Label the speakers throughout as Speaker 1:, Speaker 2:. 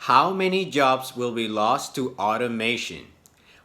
Speaker 1: How many jobs will be lost to automation?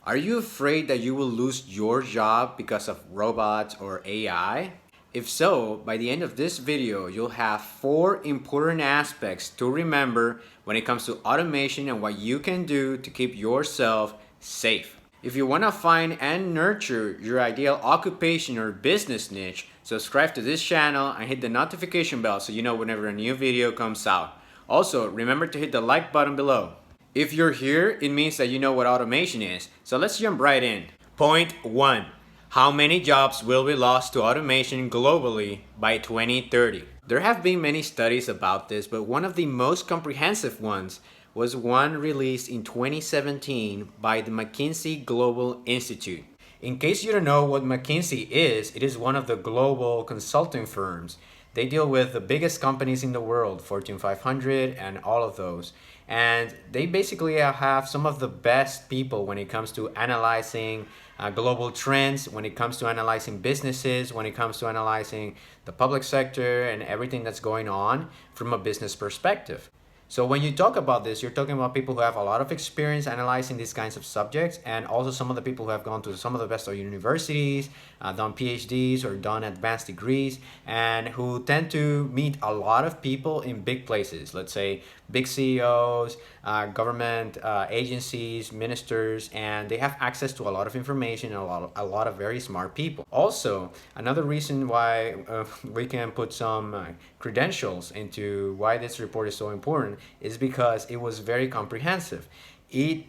Speaker 1: Are you afraid that you will lose your job because of robots or AI? If so, by the end of this video, you'll have 4 important aspects to remember when it comes to automation and what you can do to keep yourself safe. If you want to find and nurture your ideal occupation or business niche, subscribe to this channel and hit the notification bell so you know whenever a new video comes out. Also, remember to hit the like button below. If you're here, it means that you know what automation is. So let's jump right in. Point 1. How many jobs will be lost to automation globally by 2030? There have been many studies about this, but one of the most comprehensive ones was one released in 2017 by the McKinsey Global Institute. In case you don't know what McKinsey is, it is one of the global consulting firms. They deal with the biggest companies in the world, Fortune 500 and all of those. And they basically have some of the best people when it comes to analyzing global trends, when it comes to analyzing businesses, when it comes to analyzing the public sector and everything that's going on from a business perspective. So when you talk about this, you're talking about people who have a lot of experience analyzing these kinds of subjects, and also some of the people who have gone to some of the best universities, done PhDs or done advanced degrees, and who tend to meet a lot of people in big places. Let's say big CEOs, government agencies, ministers, and they have access to a lot of information and a lot of very smart people. Also, another reason why we can put some credentials into why this report is so important is because it was very comprehensive. It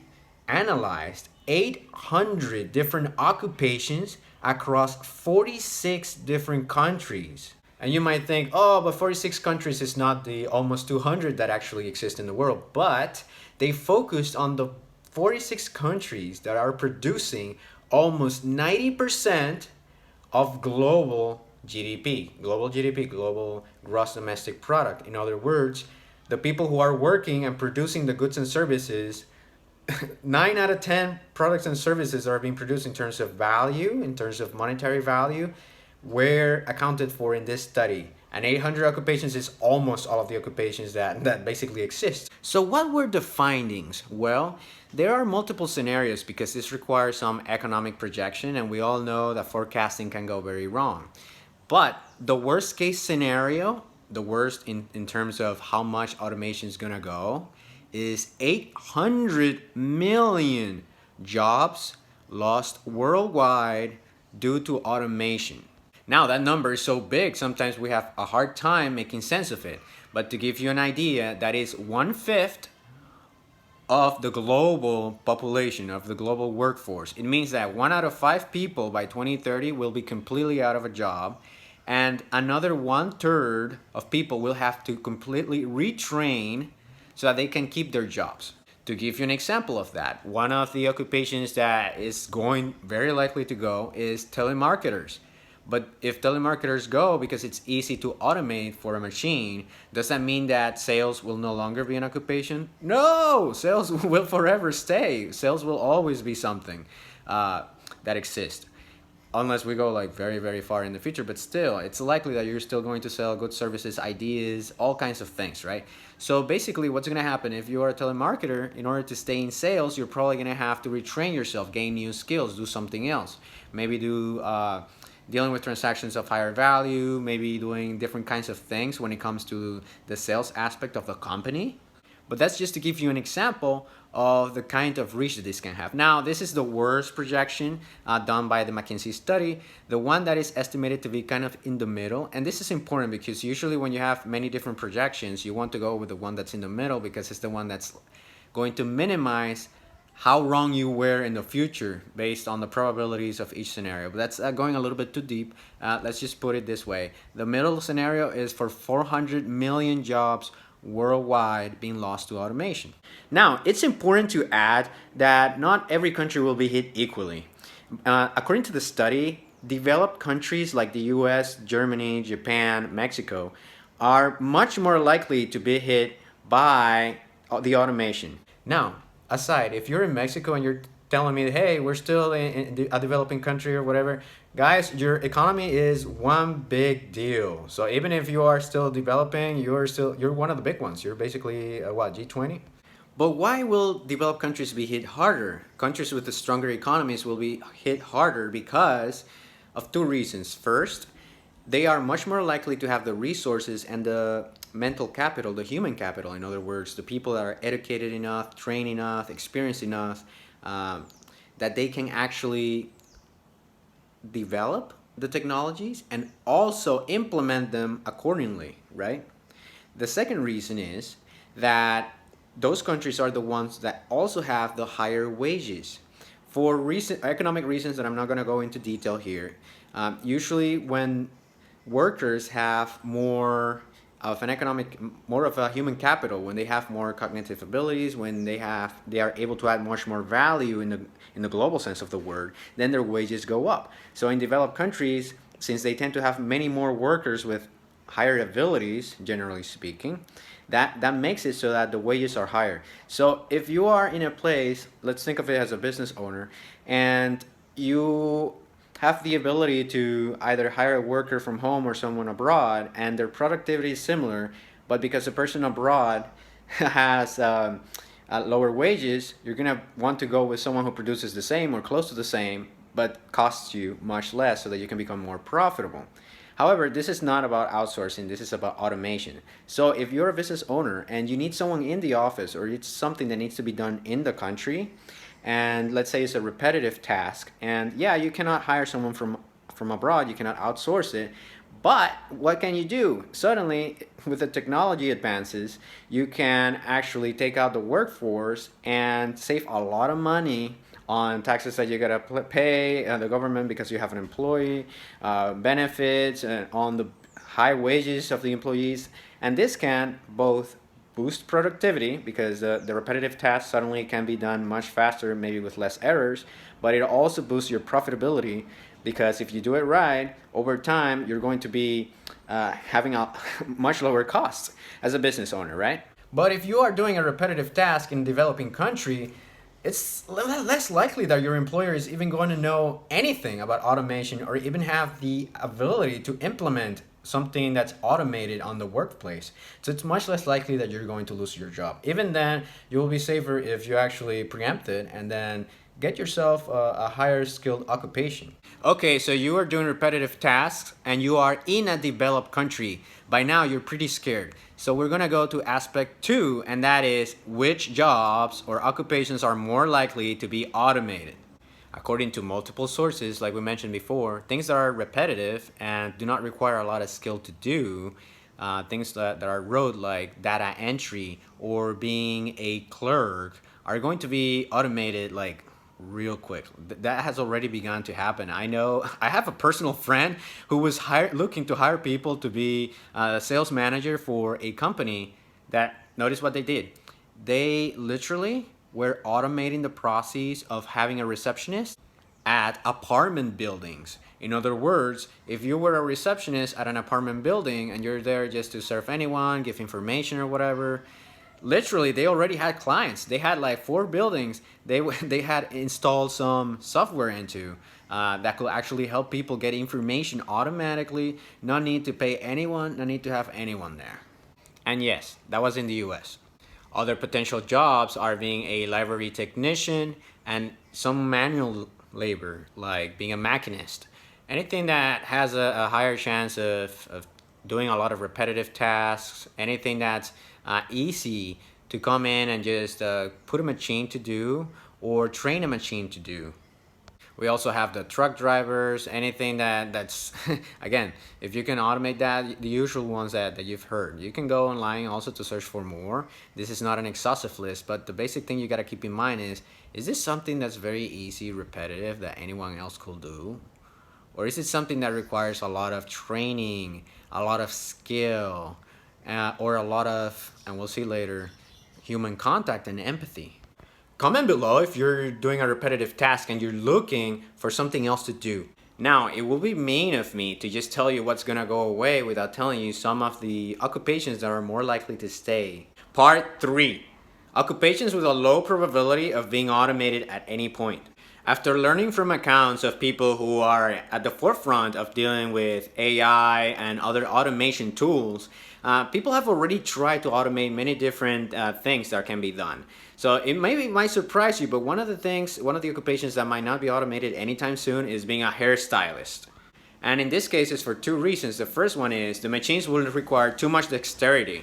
Speaker 1: analyzed 800 different occupations across 46 different countries. And you might think, oh, but 46 countries is not the almost 200 that actually exist in the world. But they focused on the 46 countries that are producing almost 90% of global GDP. Global gross domestic product. In other words, the people who are working and producing the goods and services, 9 out of 10 products and services are being produced in terms of value, in terms of monetary value, were accounted for in this study. And 800 occupations is almost all of the occupations that basically exist. So what were the findings? Well, there are multiple scenarios because this requires some economic projection, and we all know that forecasting can go very wrong. But the worst case scenario, the worst in terms of how much automation is going to go, is 800 million jobs lost worldwide due to automation. Now that number is so big, sometimes we have a hard time making sense of it. But to give you an idea, that is 1/5 of the global population, of the global workforce. It means that 1 out of 5 people by 2030 will be completely out of a job, and another 1/3 of people will have to completely retrain so that they can keep their jobs. To give you an example of that, one of the occupations that is going very likely to go is telemarketers. But if telemarketers go because it's easy to automate for a machine, does that mean that sales will no longer be an occupation? No! Sales will forever stay. Sales will always be something that exists. Unless we go like very, very far in the future, but still, it's likely that you're still going to sell goods, services, ideas, all kinds of things, right? So basically what's going to happen if you are a telemarketer, in order to stay in sales, you're probably going to have to retrain yourself, gain new skills, do something else. Maybe do dealing with transactions of higher value, maybe doing different kinds of things when it comes to the sales aspect of the company. But that's just to give you an example of the kind of reach that this can have. Now, this is the worst projection done by the McKinsey study, the one that is estimated to be kind of in the middle. And this is important because usually when you have many different projections, you want to go with the one that's in the middle because it's the one that's going to minimize how wrong you were in the future based on the probabilities of each scenario. But that's going a little bit too deep. Let's just put it this way. The middle scenario is for 400 million jobs worldwide being lost to automation. Now, it's important to add that not every country will be hit equally. According to the study, developed countries like the US, Germany, Japan, Mexico are much more likely to be hit by the automation. Now, aside, if you're in Mexico and you're telling me, hey, we're still in a developing country or whatever, guys, your economy is one big deal. So even if you are still developing, you're one of the big ones. You're basically what, G20? But why will developed countries be hit harder? Countries with the stronger economies will be hit harder because of two reasons. First, they are much more likely to have the resources and the mental capital, the human capital, in other words, the people that are educated enough, trained enough, experienced enough, that they can actually develop the technologies and also implement them accordingly, right? The second reason is that those countries are the ones that also have the higher wages. For economic reasons that I'm not going to go into detail here, usually when workers have more of an more of a human capital, when they have more cognitive abilities, when they are able to add much more value in the global sense of the word, then their wages go up. So in developed countries, since they tend to have many more workers with higher abilities, generally speaking, that makes it so that the wages are higher. So if you are in a place, let's think of it as a business owner, and you have the ability to either hire a worker from home or someone abroad, and their productivity is similar, but because the person abroad has lower wages, you're going to want to go with someone who produces the same or close to the same, but costs you much less so that you can become more profitable. However, this is not about outsourcing, this is about automation. So if you're a business owner and you need someone in the office, or it's something that needs to be done in the country, and let's say it's a repetitive task, and yeah, you cannot hire someone from abroad, you cannot outsource it, but what can you do? Suddenly, with the technology advances, you can actually take out the workforce and save a lot of money on taxes that you gotta pay the government because you have an employee, benefits, and on the high wages of the employees. And this can both boost productivity because the repetitive tasks suddenly can be done much faster, maybe with less errors, but it also boosts your profitability because if you do it right, over time, you're going to be having a much lower costs as a business owner, right? But if you are doing a repetitive task in a developing country, it's less likely that your employer is even going to know anything about automation or even have the ability to implement something that's automated on the workplace. So it's much less likely that you're going to lose your job. Even then, you will be safer if you actually preempt it and then get yourself a higher skilled occupation. Okay, so you are doing repetitive tasks and you are in a developed country. By now, you're pretty scared. So we're gonna go to aspect 2, and that is which jobs or occupations are more likely to be automated. According to multiple sources, like we mentioned before, things that are repetitive and do not require a lot of skill to do, things that are rote like data entry or being a clerk, are going to be automated like real quick. That has already begun to happen. I know I have a personal friend who was looking to hire people to be a sales manager for a company that, notice what they did. They literally were automating the process of having a receptionist at apartment buildings. In other words, if you were a receptionist at an apartment building and you're there just to serve anyone, give information or whatever, literally they already had clients. They had like 4 buildings they had installed some software into that could actually help people get information automatically, no need to pay anyone, no need to have anyone there. And yes, that was in the US. Other potential jobs are being a library technician and some manual labor, like being a machinist. Anything that has a higher chance of doing a lot of repetitive tasks, anything that's easy to come in and just put a machine to do or train a machine to do. We also have the truck drivers, anything that's, again, if you can automate that, the usual ones that you've heard. You can go online also to search for more. This is not an exhaustive list, but the basic thing you gotta keep in mind is this something that's very easy, repetitive, that anyone else could do? Or is it something that requires a lot of training, a lot of skill, or a lot of, and we'll see later, human contact and empathy? Comment below if you're doing a repetitive task and you're looking for something else to do. Now, it will be mean of me to just tell you what's gonna go away without telling you some of the occupations that are more likely to stay. Part 3. Occupations with a low probability of being automated at any point. After learning from accounts of people who are at the forefront of dealing with AI and other automation tools, people have already tried to automate many different things that can be done. So it might surprise you, but one of the occupations that might not be automated anytime soon is being a hairstylist. And in this case, it's for two reasons. The first one is the machines will require too much dexterity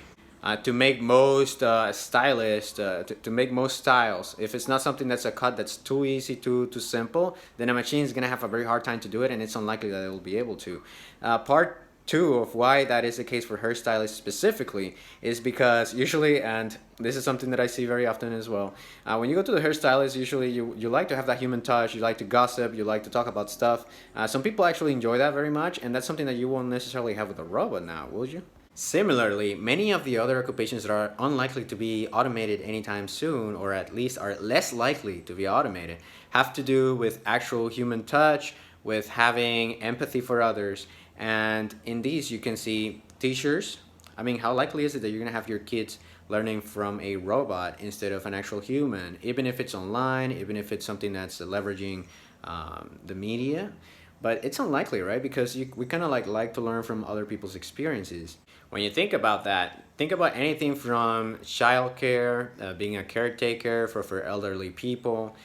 Speaker 1: to make most to make most styles. If it's not something that's a cut that's too easy, too simple, then a machine is gonna have a very hard time to do it, and it's unlikely that it will be able to. Part two of why that is the case for hairstylists specifically is because usually, and this is something that I see very often as well, when you go to the hairstylist, usually you like to have that human touch, you like to gossip, you like to talk about stuff. Some people actually enjoy that very much, and that's something that you won't necessarily have with a robot now, will you? Similarly, many of the other occupations that are unlikely to be automated anytime soon, or at least are less likely to be automated, have to do with actual human touch, with having empathy for others. And in these, you can see teachers. I mean, how likely is it that you're going to have your kids learning from a robot instead of an actual human, even if it's online, even if it's something that's leveraging the media? But it's unlikely, right? Because we kind of like to learn from other people's experiences. When you think about that, think about anything from childcare, being a caretaker for elderly people.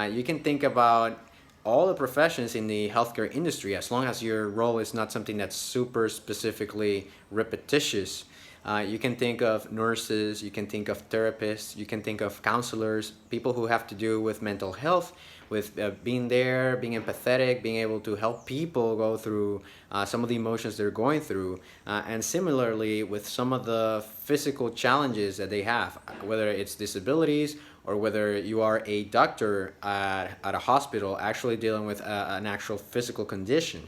Speaker 1: You can think about all the professions in the healthcare industry, as long as your role is not something that's super specifically repetitious. You can think of nurses, you can think of therapists, you can think of counselors, people who have to do with mental health, with being there, being empathetic, being able to help people go through some of the emotions they're going through. And similarly, with some of the physical challenges that they have, whether it's disabilities or whether you are a doctor at a hospital actually dealing with an actual physical condition.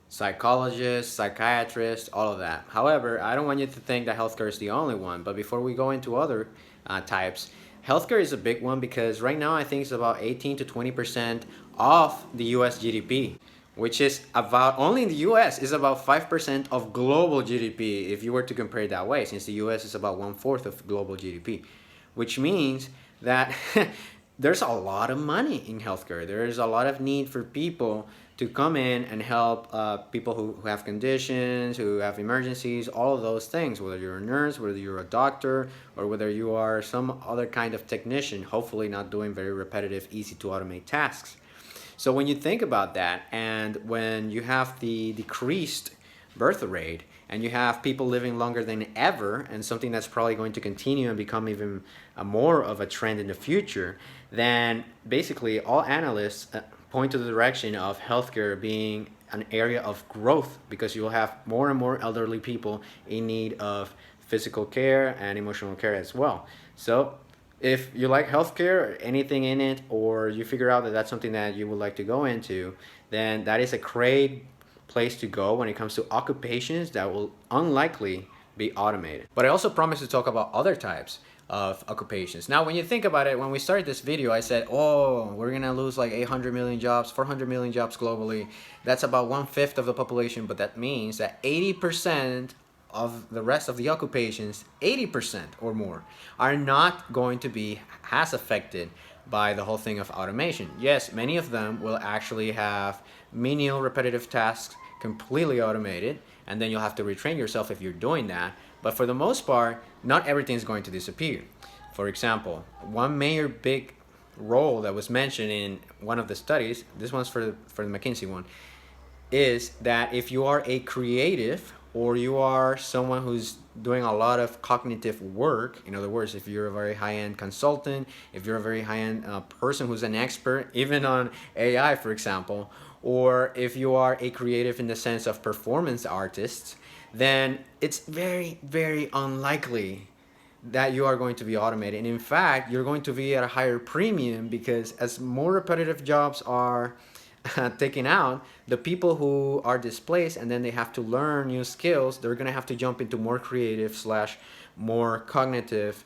Speaker 1: Psychologists, psychiatrists, all of that. However, I don't want you to think that healthcare is the only one, but before we go into other types, healthcare is a big one because right now I think it's about 18 to 20% of the US GDP, which is about, only in the US, is about 5% of global GDP if you were to compare it that way, since the US is about 1/4 of global GDP, which means that there's a lot of money in healthcare. There is a lot of need for people to come in and help people who have conditions, who have emergencies, all of those things, whether you're a nurse, whether you're a doctor, or whether you are some other kind of technician, hopefully not doing very repetitive, easy to automate tasks. So when you think about that, and when you have the decreased birth rate, and you have people living longer than ever, and something that's probably going to continue and become even more of a trend in the future, then basically all analysts point to the direction of healthcare being an area of growth, because you will have more and more elderly people in need of physical care and emotional care as well. So if you like healthcare or anything in it, or you figure out that that's something that you would like to go into, then that is a great place to go when it comes to occupations that will unlikely be automated. But I also promised to talk about other types of occupations. Now, when you think about it, when we started this video, I said, oh, we're gonna lose like 800 million jobs, 400 million jobs globally. That's about 1/5 of the population, but that means that 80% of the rest of the occupations, 80% or more, are not going to be as affected by the whole thing of automation. Yes, many of them will actually have menial repetitive tasks completely automated, and then you'll have to retrain yourself if you're doing that. But for the most part, not everything is going to disappear. For example, one major big role that was mentioned in one of the studies, this one's for the McKinsey one, is that if you are a creative, or you are someone who's doing a lot of cognitive work, in other words, if you're a very high-end consultant, if you're a very high-end person who's an expert, even on AI, for example, or if you are a creative in the sense of performance artists, then it's very, very unlikely that you are going to be automated. And in fact, you're going to be at a higher premium, because as more repetitive jobs are taken out, the people who are displaced and then they have to learn new skills, they're going to have to jump into more creative slash more cognitive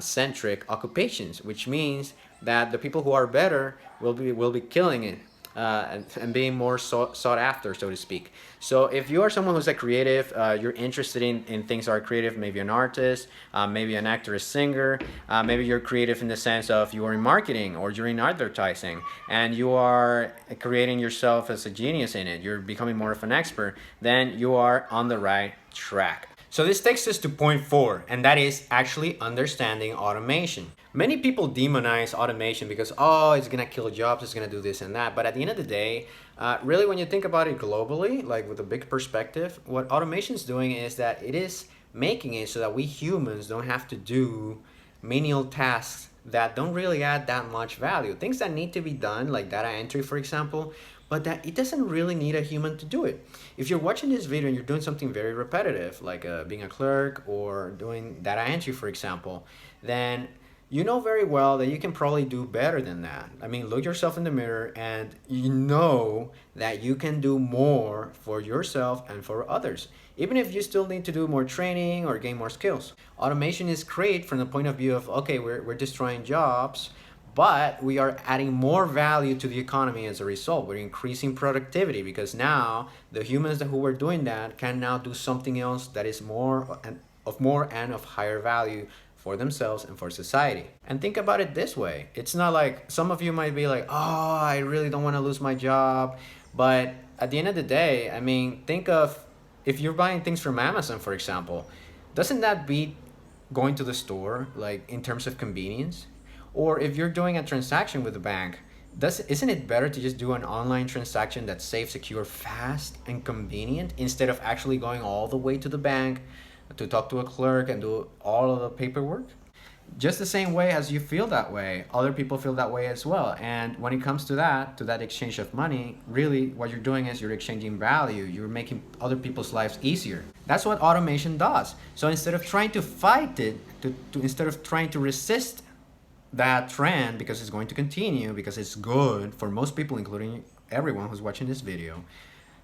Speaker 1: centric occupations, which means that the people who are better will be killing it. and being more sought after, so to speak. So if you are someone who's a creative, you're interested in things that are creative, maybe an artist, maybe an actor, a singer, maybe you're creative in the sense of you are in marketing or you're in advertising, and you are creating yourself as a genius in it, you're becoming more of an expert, then you are on the right track. So this takes us to point 4, and that is actually understanding automation. Many people demonize automation because, oh, it's gonna kill jobs, it's gonna do this and that. But at the end of the day, really when you think about it globally, like with a big perspective, what automation is doing is that it is making it so that we humans don't have to do menial tasks that don't really add that much value. Things that need to be done, like data entry, for example, but that it doesn't really need a human to do it. If you're watching this video and you're doing something very repetitive, like being a clerk or doing data entry, for example, then you know very well that you can probably do better than that. I mean, look yourself in the mirror and you know that you can do more for yourself and for others, even if you still need to do more training or gain more skills. Automation is great from the point of view of, okay, we're destroying jobs, but we are adding more value to the economy as a result. We're increasing productivity because now the humans who were doing that can now do something else that is more and of higher value for themselves and for society. And think about it this way. It's not like, some of you might be like, oh, I really don't want to lose my job. But at the end of the day, I mean, think of if you're buying things from Amazon, for example, doesn't that beat going to the store, like in terms of convenience? Or if you're doing a transaction with a bank, isn't it better to just do an online transaction that's safe, secure, fast, and convenient instead of actually going all the way to the bank to talk to a clerk and do all of the paperwork? Just the same way as you feel that way, other people feel that way as well. And when it comes to that exchange of money, really what you're doing is you're exchanging value. You're making other people's lives easier. That's what automation does. So instead of trying to fight it, instead of trying to resist that trend, because it's going to continue, because it's good for most people, including everyone who's watching this video,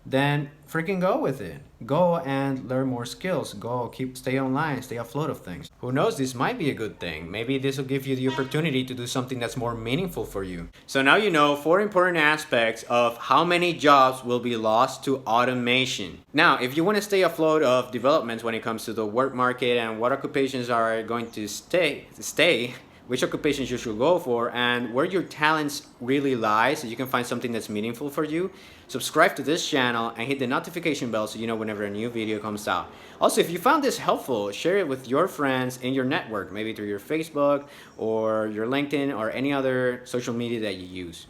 Speaker 1: then freaking go with it. Go and learn more skills. Stay online, stay afloat of things. Who knows, this might be a good thing. Maybe this will give you the opportunity to do something that's more meaningful for you. So now you know 4 important aspects of how many jobs will be lost to automation. Now, if you want to stay afloat of developments when it comes to the work market and what occupations are going to stay, which occupations you should go for, and where your talents really lie so you can find something that's meaningful for you, subscribe to this channel and hit the notification bell so you know whenever a new video comes out. Also, if you found this helpful, share it with your friends in your network, maybe through your Facebook or your LinkedIn or any other social media that you use.